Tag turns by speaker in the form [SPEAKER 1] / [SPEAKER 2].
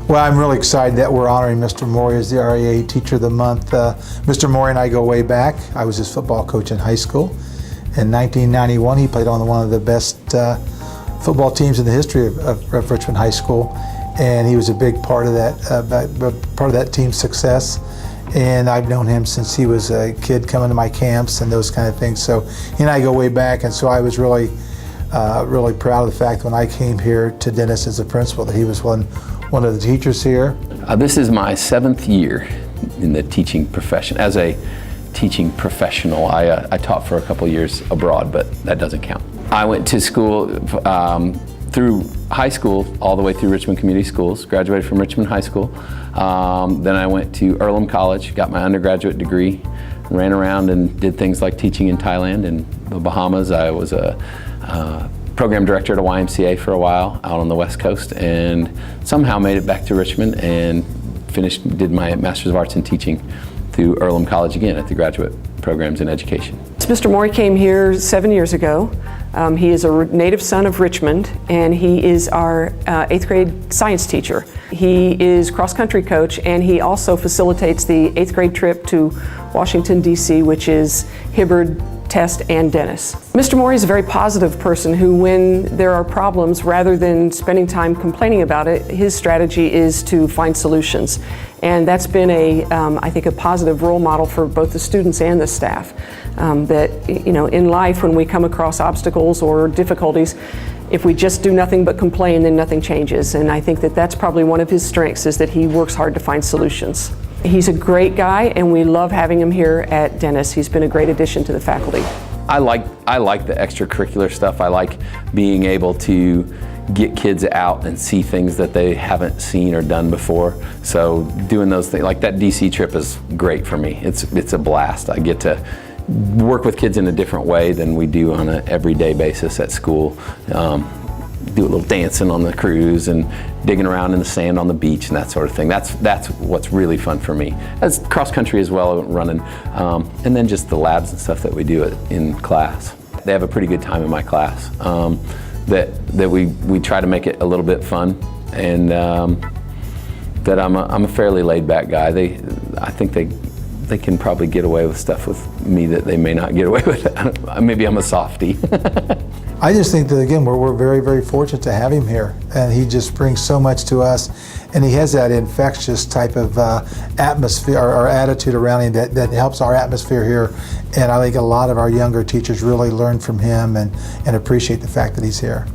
[SPEAKER 1] Well, I'm really excited that we're honoring Mr. Morey as the REA Teacher of the Month. Mr. Morey and I go way back. I was his football coach in high school. In 1991, he played on one of the best football teams in the history of Richmond High School, and he was a big part of that team's success. And I've known him since he was a kid coming to my camps and those kind of things. So he and I go way back, and so I was really proud of the fact when I came here to Dennis as a principal that he was one of the teachers here.
[SPEAKER 2] This is my 7th year in the teaching profession. As a teaching professional, I taught for a couple years abroad, but that doesn't count. I went to school through high school all the way through Richmond Community Schools, graduated from Richmond High School. Then I went to Earlham College, got my undergraduate degree, ran around and did things like teaching in Thailand and the Bahamas. I was a program director at a YMCA for a while out on the West Coast, and somehow made it back to Richmond and did my Master's of Arts in Teaching through Earlham College again at the graduate programs in education.
[SPEAKER 3] Mr. Morey came here 7 years ago. He is a native son of Richmond, and he is our 8th grade science teacher. He is cross-country coach, and he also facilitates the 8th grade trip to Washington, D.C., which is Hibbard, Test, and Dennis. Mr. Morey is a very positive person who, when there are problems, rather than spending time complaining about it, his strategy is to find solutions. And that's been I think, a positive role model for both the students and the staff. That, in life, when we come across obstacles or difficulties, if we just do nothing but complain, then nothing changes. And I think that that's probably one of his strengths, is that he works hard to find solutions. He's a great guy, and we love having him here at Dennis. He's been a great addition to the faculty.
[SPEAKER 2] I like the extracurricular stuff. I like being able to get kids out and see things that they haven't seen or done before. So doing those things, like that DC trip, is great for me. It's a blast. I get to work with kids in a different way than we do on an everyday basis at school. Do a little dancing on the cruise and digging around in the sand on the beach and that sort of thing. That's what's really fun for me. As cross country as well, running, and then just the labs and stuff that we do in class. They have a pretty good time in my class. That we try to make it a little bit fun, and that I'm a fairly laid back guy. I think they can probably get away with stuff with me that they may not get away with. Maybe I'm a softie.
[SPEAKER 1] I just think that, again, we're very, very fortunate to have him here, and he just brings so much to us, and he has that infectious type of atmosphere or attitude around him that helps our atmosphere here, and I think a lot of our younger teachers really learn from him and appreciate the fact that he's here.